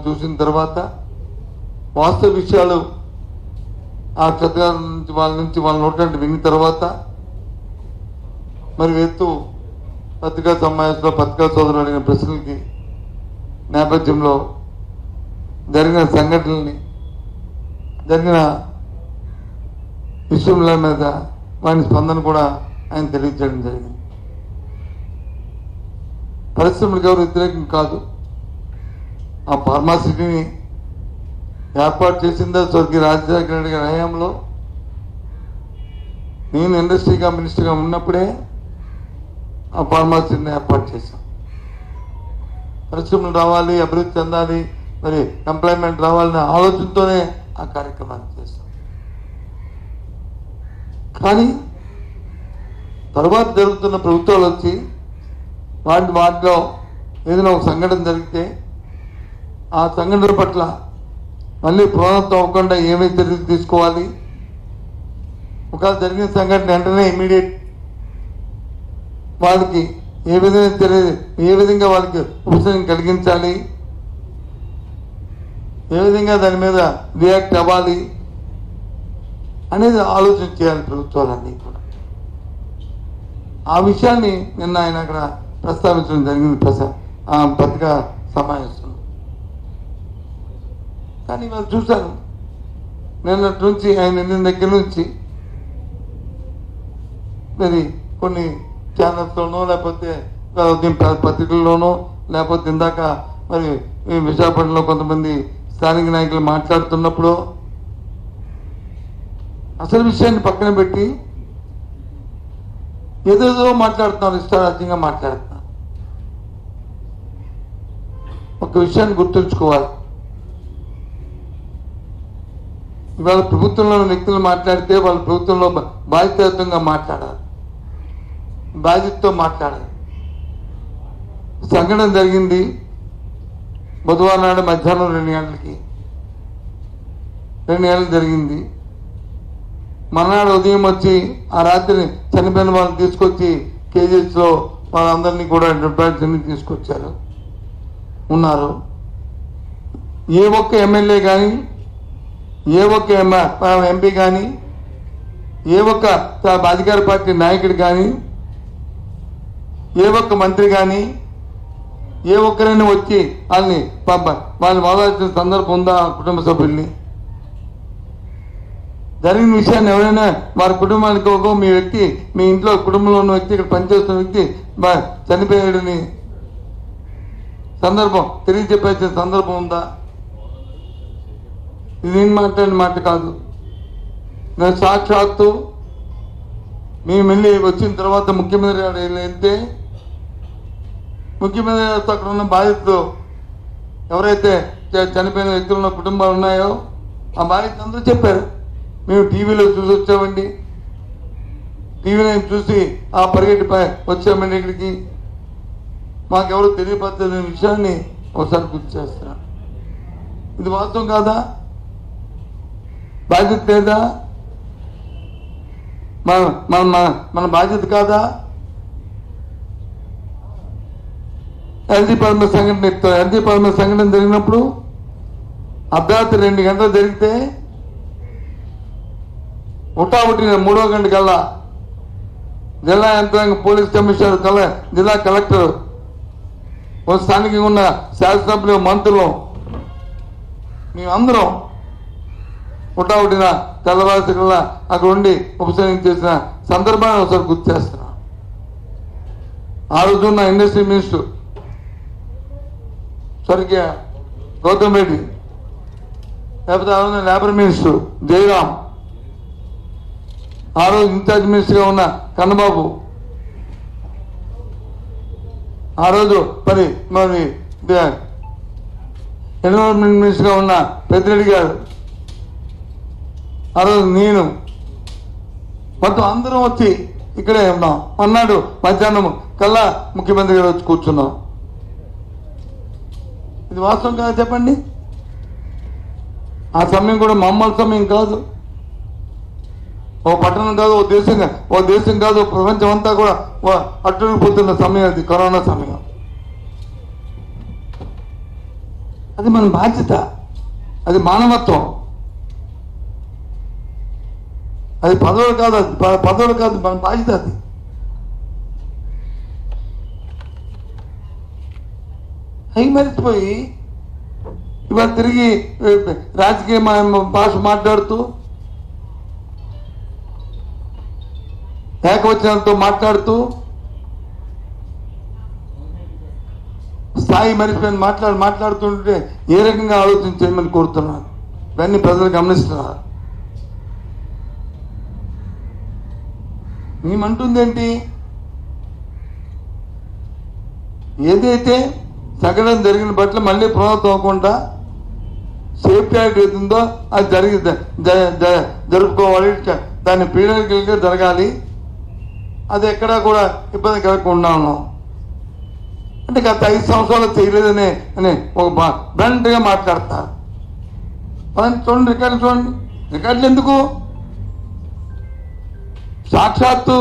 చూసిన తర్వాత వాస్తవ విషయాలు ఆ క్షత్రియాల నుంచి వాళ్ళ నోటి విన్న తర్వాత మరి ఎత్తు పత్రికా సమావేశంలో పత్రికా సోదరులు అడిగిన ప్రశ్నలకి నేపథ్యంలో జరిగిన సంఘటనల్ని జరిగిన విషయంల మీద వాని స్పందన కూడా ఆయన తెలియజేయడం జరిగింది. పరిశ్రమలకు ఎవరు వ్యతిరేకం కాదు. ఆ ఫార్మాసిటీని ఏర్పాటు చేసిందా స్వర్గీయ రాజశేఖర రెడ్డి గారి హయాంలో. నేను ఇండస్ట్రీగా మినిస్టర్గా ఉన్నప్పుడే ఆ ఫార్మాసిటీని ఏర్పాటు చేశాం. పరిశ్రమలు రావాలి, అభివృద్ధి చెందాలి, మరి ఎంప్లాయ్మెంట్ రావాలనే ఆలోచనతోనే ఆ కార్యక్రమాన్ని చేశాం. కానీ తర్వాత జరుగుతున్న ప్రభుత్వాలు వచ్చి వాటిలో ఏదైనా ఒక సంఘటన జరిగితే ఆ సంఘటన పట్ల మళ్ళీ పునరావృతం అవ్వకుండా ఏమేమి చర్యలు తీసుకోవాలి, ఒకవేళ జరిగిన సంఘటన వెంటనే ఇమీడియట్ వాళ్ళకి ఏ విధంగా వాళ్ళకి ఉపశమనం కలిగించాలి, ఏ విధంగా దాని మీద రియాక్ట్ అవ్వాలి అనేది ఆలోచన చేయాలి ప్రభుత్వాలన్నీ కూడా. ఆ విషయాన్ని నిన్న ఆయన అక్కడ ప్రస్తావించడం జరిగింది పత్రికా సమావేశంలో. కానీ వాళ్ళు చూశాను నిన్నటి నుంచి ఆయన నిన్న దగ్గర నుంచి మరి కొన్ని ఛానల్స్లోనో లేకపోతే పత్రికల్లోనో లేకపోతే ఇందాక మరి విశాఖపట్నంలో కొంతమంది స్థానిక నాయకులు మాట్లాడుతున్నప్పుడు అసలు విషయాన్ని పక్కన పెట్టి ఏదేదో మాట్లాడుతున్నారు, ఇష్టారాజ్యంగా మాట్లాడుతున్నారు. ఒక విషయాన్ని గుర్తుంచుకోవాలి. ఇవాళ ప్రభుత్వంలో వ్యక్తులు మాట్లాడితే వాళ్ళ ప్రభుత్వంలో బాధ్యతాయుతంగా మాట్లాడాలి, బాధ్యతతో మాట్లాడాలి. సంఘటన జరిగింది బుధవారం నాడు మధ్యాహ్నం 2 గంటలకు జరిగింది. మర్నాడు ఉదయం వచ్చి ఆ రాత్రి చనిపోయిన వాళ్ళని తీసుకొచ్చి కేజీహెచ్లో వాళ్ళందరినీ కూడా డిపార్ట్మెంట్ తీసుకొచ్చారు ఉన్నారు. ఏ ఒక్క ఎమ్మెల్యే కానీ, ఏ ఒక్క ఎంపీ కానీ, ఏ ఒక్క అధికార పార్టీ నాయకుడు కానీ, ఏ ఒక్క మంత్రి కానీ, ఏ ఒక్కరైనా వచ్చి వాళ్ళని ఓదార్చిన సందర్భం ఉందా? కుటుంబ సభ్యుల్ని జరిగిన విషయాన్ని ఎవరైనా వారి కుటుంబానికి మీ వ్యక్తి, మీ ఇంట్లో కుటుంబంలో ఉన్న వ్యక్తి, ఇక్కడ పనిచేస్తున్న వ్యక్తి చనిపోయాడని సందర్భం తెలియజెప్పాల్సిన సందర్భం ఉందా? ఇది నేను మాట్లాడిన మాట కాదు. నేను సాక్షాత్తు మేము వెళ్ళి వచ్చిన తర్వాత ముఖ్యమంత్రి గారు వెళ్తే ముఖ్యమంత్రి గారితో అక్కడ ఉన్న బాధితులు ఎవరైతే చనిపోయిన వ్యక్తులు ఉన్న కుటుంబాలు ఉన్నాయో ఆ బాధితులు అందరూ చెప్పారు, మేము టీవీలో చూసి వచ్చామండి, టీవీలో చూసి ఆ పరిగెట్టి వచ్చామండి ఇక్కడికి, మాకెవరు తెలియపరచని విషయాన్ని ఒకసారి గుర్తు చేస్తున్నాను. ఇది వాస్తవం కాదా? బాధ్యత లేదా? మన బాధ్యత కాదా? ఎల్జీ పరమ సంఘటన జరిగినప్పుడు అర్ధరాత్రి 2 గంటలు జరిగితే ఉటావుటిన 3వ గంట కల్లా జిల్లా యంత్రాంగం, పోలీస్ కమిషనర్ కల్లా, జిల్లా కలెక్టర్, స్థానికంగా ఉన్న శాసనసభ్యులు, మంత్రులు, మేమందరం ఉటావుటిన తెల్లవారి కల్లా అక్కడ ఉండి ఉపశమనం చేసిన సందర్భాన్ని ఒకసారి గుర్తు చేస్తున్నాం. ఆ రోజున్న ఇండస్ట్రీ మినిస్టర్ స్వర్గీయ గౌతమ్ రెడ్డి, లేకపోతే ఆ రోజున లేబర్ మినిస్టర్ జయరాం, ఆ రోజు ఇన్ఛార్జ్ మినిస్టర్గా ఉన్న కన్నబాబు, ఆ రోజు మరి ఎన్విరాన్మెంట్ మినిస్టర్గా ఉన్న పెద్దిరెడ్డి గారు, ఆ రోజు నేను, మొత్తం అందరం వచ్చి ఇక్కడే ఉన్నాం. అన్నాడు మధ్యాహ్నం కల్లా ముఖ్యమంత్రి గారు వచ్చి కూర్చున్నాం. ఇది వాస్తవం కాదు చెప్పండి? ఆ సమయం కూడా మామూలు సమయం కాదు. ఓ పట్టణం కాదు, ఓ దేశం కాదు, ప్రపంచం అంతా కూడా అట్టుకుపోతున్న సమయం అది, కరోనా సమయం. అది మన బాధ్యత, అది మానవత్వం, అది పదవులు కాదు, అది పదవులు కాదు, మన బాధ్యత. అది అవి మరిచిపోయి ఇవాళ తిరిగి రాజకీయ భాష మాట్లాడుతూ, ఏకవచనంతో మాట్లాడుతూ, స్థాయి మరిచిపోయిన మాట్లాడుతుంటే ఏ రకంగా ఆలోచించేయమని కోరుతున్నాను. ఇవన్నీ ప్రజలు గమనిస్తున్నారు. మేమంటుంది ఏంటి, ఏదైతే సంఘటన జరిగిన బట్ల మళ్ళీ పునరావృతం అవ్వకుండా సేఫ్టీ యాక్ట్ ఏతుందో అది జరుపుకోవాలి, దాన్ని పీడనగా జరగాలి, అది ఎక్కడా కూడా ఇబ్బంది కలగకుండా ఉన్నాం అంటే గత 5 సంవత్సరాలు చేయలేదని అని ఒక బ్లంట్గా మాట్లాడతారు. చూడండి రికార్డు, చూడండి రికార్డులు ఎందుకు? సాక్షాత్తు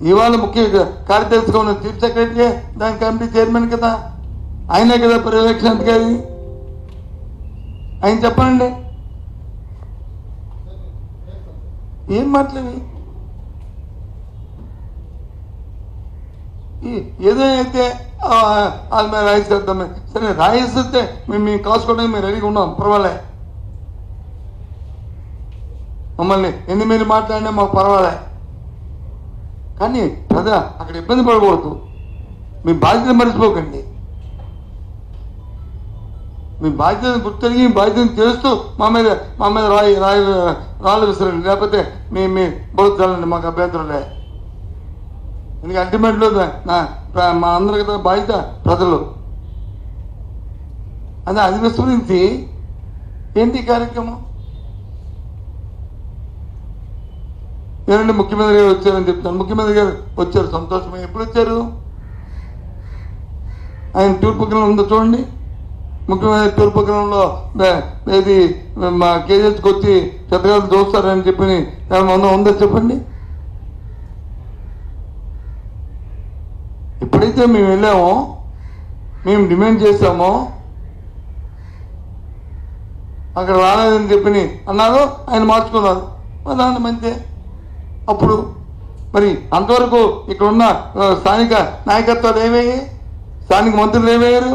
ఇవాళ ముఖ్య కార్యదర్శిగా ఉన్న చీఫ్ సెక్రటరీ దాని కమిటీ చైర్మన్ కదా, ఆయనే కదా పర్యవేక్షణ అధికారి. ఆయన చెప్పండి ఏం మాట్లాడి ఏదైతే వాళ్ళ మీద రాయిస్ చేద్దాం. సరే రాయిస్తే మేము కాసుకోవడానికి మేము రెడీగా ఉన్నాం, పర్వాలే. మమ్మల్ని మీరు మాట్లాడినా మాకు పర్వాలే, కానీ అక్కడ ఇబ్బంది పడకూడదు. మీ బాధ్యత మర్చిపోకండి. మీ బాధ్యతను గుర్తెరిగి బాధ్యతను చేస్తూ మా మీద రాళ్ళు విసరండి, లేకపోతే మీ బోధించాలండి, మాకు అభ్యంతరంలే. ఎందుకంటే అల్టిమేట్లో మా అందరికీ బాధ్యత ప్రజలు. అది విస్మరించి ఏంటి కార్యక్రమం? ఏమంటే ముఖ్యమంత్రి గారు వచ్చారని చెప్తాను. ముఖ్యమంత్రి గారు వచ్చారు, సంతోషమే. ఎప్పుడు వచ్చారు? ఆయన తూర్పుగ్రహం ఉందో చూడండి. ముఖ్యమంత్రి తూర్పుగ్రహంలో ఇది మా కేజీఎస్కి వచ్చి చెత్తగా చూస్తారని చెప్పి ఏమన్నా ఉందో చెప్పండి. ఎప్పుడైతే మేము వెళ్ళామో, మేము డిమాండ్ చేశామో, అక్కడ రాలేదని చెప్పి అన్నారు, ఆయన మార్చుకున్నారు. దాని మంచి అప్పుడు మరి అంతవరకు ఇక్కడ ఉన్న స్థానిక నాయకత్వాలు ఏమయ్యాయి? స్థానిక మంత్రులు ఏమయ్యారు?